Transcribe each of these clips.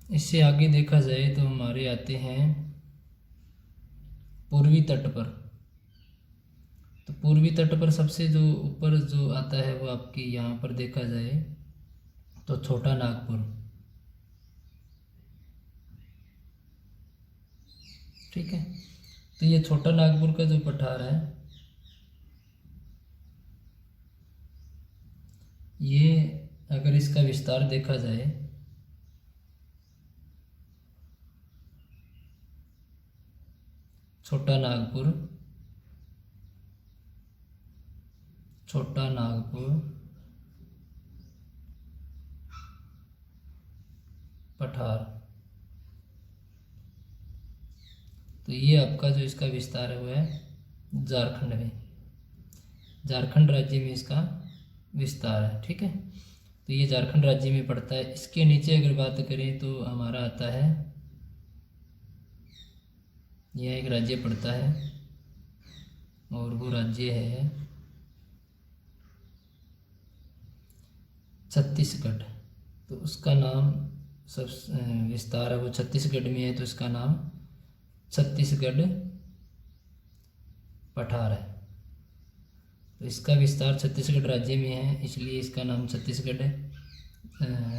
इससे आगे देखा जाए तो हमारे आते हैं पूर्वी तट पर। तो पूर्वी तट पर सबसे जो ऊपर जो आता है वो आपकी यहाँ पर देखा जाए तो छोटा नागपुर। ठीक है, तो ये छोटा नागपुर का जो पठार है ये, अगर इसका विस्तार देखा जाए छोटा नागपुर, छोटा नागपुर पठार, तो ये आपका जो इसका विस्तार है वो है झारखंड में, झारखंड राज्य में इसका विस्तार है। ठीक है, तो ये झारखंड राज्य में पड़ता है। इसके नीचे अगर बात करें तो हमारा आता है, यह एक राज्य पड़ता है और वो राज्य है छत्तीसगढ़। तो उसका नाम सब विस्तार है वो छत्तीसगढ़ में है, तो इसका नाम छत्तीसगढ़ पठार है। तो इसका विस्तार छत्तीसगढ़ राज्य में है, इसलिए इसका नाम छत्तीसगढ़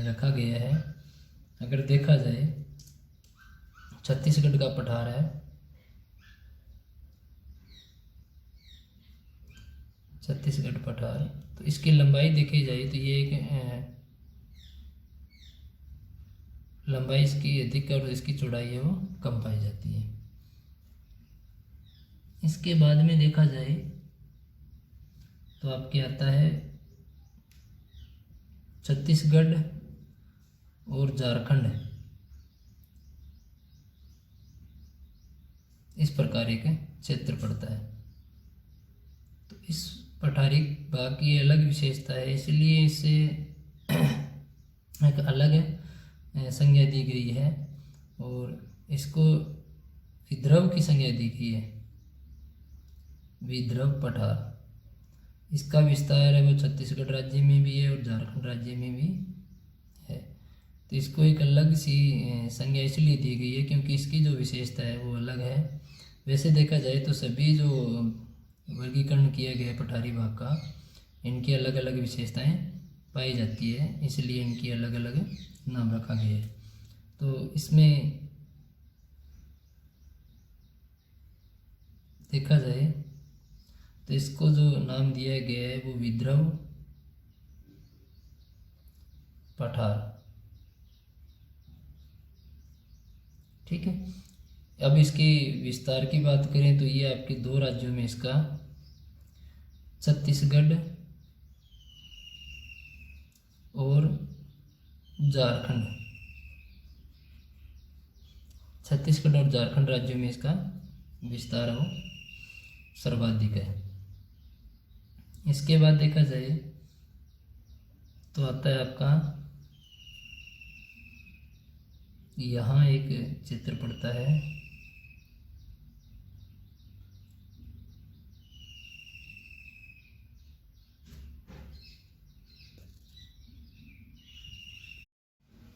रखा गया है। अगर देखा जाए छत्तीसगढ़ का पठार है, छत्तीसगढ़ पठार, तो इसकी लंबाई देखी जाए तो ये एक लंबाई इसकी अधिक और इसकी चौड़ाई है वो कम पाई जाती है। इसके बाद में देखा जाए तो आपके आता है छत्तीसगढ़ और झारखंड, इस प्रकार एक क्षेत्र पड़ता है। तो इस पठारी भाग की अलग विशेषता है, इसलिए इसे एक अलग संज्ञा दी गई है और इसको विद्रव की संज्ञा दी गई है, विद्रव पठार। इसका विस्तार है वो छत्तीसगढ़ राज्य में भी है और झारखंड राज्य में भी है। तो इसको एक अलग सी संज्ञा इसलिए दी गई है क्योंकि इसकी जो विशेषता है वो अलग है। वैसे देखा जाए तो सभी जो वर्गीकरण किया गया है पठारी भाग का, इनकी अलग अलग विशेषताएं पाई जाती है, इसलिए इनकी अलग अलग नाम रखा गया है। तो इसमें देखा जाए तो इसको जो नाम दिया गया है वो विद्रव पठार। ठीक है, अब इसकी विस्तार की बात करें तो ये आपके दो राज्यों में इसका छत्तीसगढ़ और झारखंड, छत्तीसगढ़ और झारखंड राज्यों में इसका विस्तार हो सर्वाधिक है। इसके बाद देखा जाए तो आता है आपका यहाँ एक चित्र पड़ता है,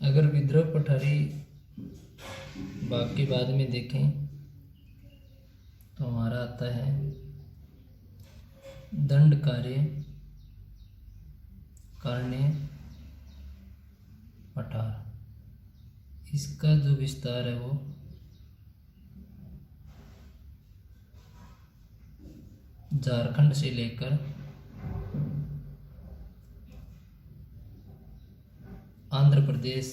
अगर विद्रव पठारी भाग के बाद में देखें तो हमारा आता है दंड कार्य कारण्य पठार। इसका जो विस्तार है वो झारखंड से लेकर आंध्र प्रदेश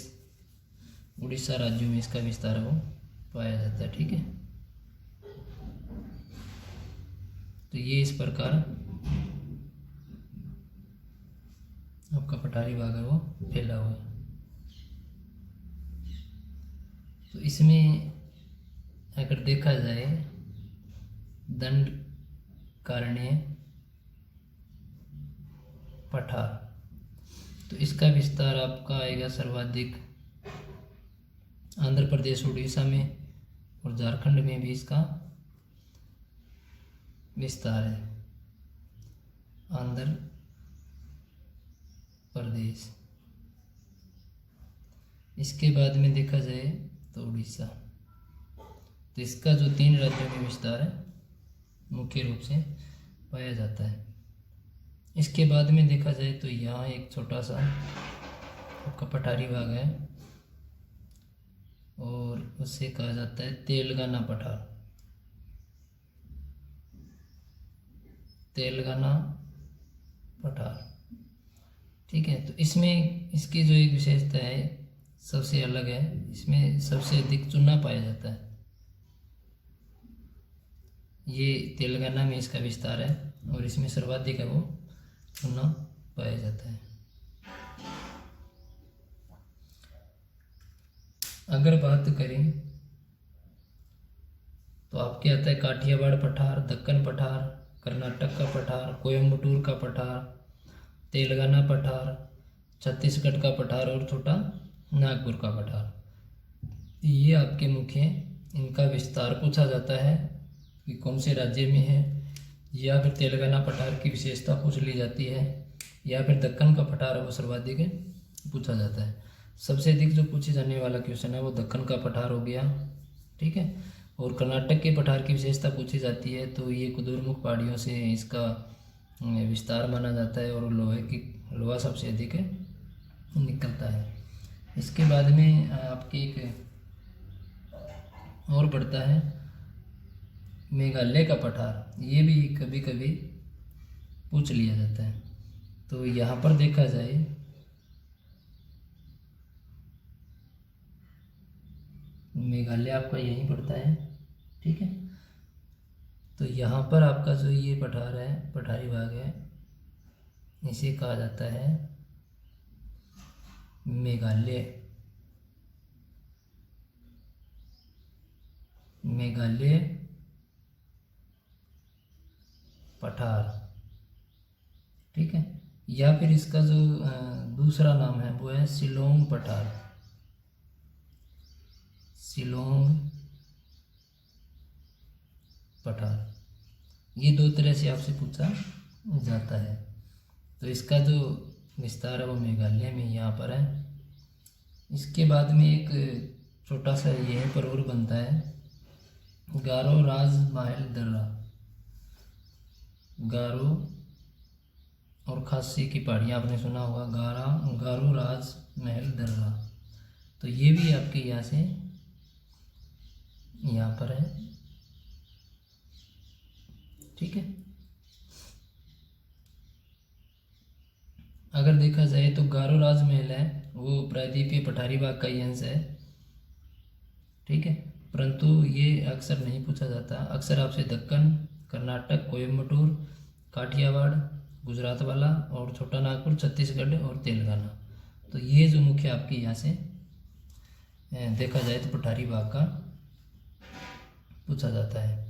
उड़ीसा राज्यों में इसका विस्तार वो पाया जाता है। ठीक है, तो ये इस प्रकार आपका पठारी भाग है वो फैला हुआ है। तो इसमें अगर देखा जाए दंड कारण्य पठार, तो इसका विस्तार आपका आएगा सर्वाधिक आंध्र प्रदेश उड़ीसा में और झारखंड में भी इसका विस्तार है। आंध्र प्रदेश इसके बाद में देखा जाए तो उड़ीसा। तो इसका जो 3 राज्यों में विस्तार है मुख्य रूप से पाया जाता है। इसके बाद में देखा जाए तो यहाँ एक छोटा सा आपका पठारी भाग है और उसे कहा जाता है तेलंगाना पठार। तेलंगाना पठार, ठीक है। तो इसमें इसकी जो एक विशेषता है सबसे अलग है, इसमें सबसे अधिक चुना पाया जाता है। ये तेलंगाना में इसका विस्तार है और इसमें सर्वाधिक है वो चुना पाया जाता है। अगर बात करें तो आपके आता है काठियावाड़ पठार, दक्कन पठार, कर्नाटक का पठार, कोयम्बटूर का पठार, तेलंगाना पठार, छत्तीसगढ़ का पठार और छोटा नागपुर का पठार। ये आपके मुख्य, इनका विस्तार पूछा जाता है कि कौन से राज्य में है, या फिर तेलंगाना पठार की विशेषता पूछ ली जाती है, या फिर दक्कन का पठार है वो सर्वाधिक पूछा जाता है। सबसे अधिक जो पूछे जाने वाला क्वेश्चन है वो दक्कन का पठार हो गया, ठीक है। और कर्नाटक के पठार की विशेषता पूछी जाती है तो ये कुदुरमुख पहाड़ियों से इसका विस्तार माना जाता है और लोहा सबसे अधिक निकलता है। इसके बाद में आपके एक और बढ़ता है मेघालय का पठार। ये भी कभी कभी पूछ लिया जाता है। तो यहाँ पर देखा जाए मेघालय आपका यहीं पड़ता है, ठीक है। तो यहाँ पर आपका जो ये पठार है, पठारी भाग है, इसे कहा जाता है मेघालय पठार, ठीक है। या फिर इसका जो दूसरा नाम है वो है शिलोंग पठार। शिलोंग पठार, ये 2 तरह से आपसे पूछा जाता है। तो इसका जो विस्तार है वो मेघालय में यहाँ पर है। इसके बाद में एक छोटा सा यह पर और बनता है गारो राज महल दर्रा। गारो और खासी की पहाड़ियाँ आपने सुना होगा, गारो राज महल दर्रा। तो ये भी आपके यहाँ से यहाँ पर है, ठीक है। अगर देखा जाए तो गारो राजमहल है वो प्रायद्वीपीय पठारी भाग का ही अंश है, ठीक है। परंतु ये अक्सर नहीं पूछा जाता। अक्सर आपसे दक्कन, कर्नाटक, कोयम्बटूर, काठियावाड़, गुजरात वाला और छोटा नागपुर, छत्तीसगढ़ और तेलंगाना। तो ये जो मुख्य आपके यहाँ से देखा जाए तो पठारी भाग का पूछा जाता है।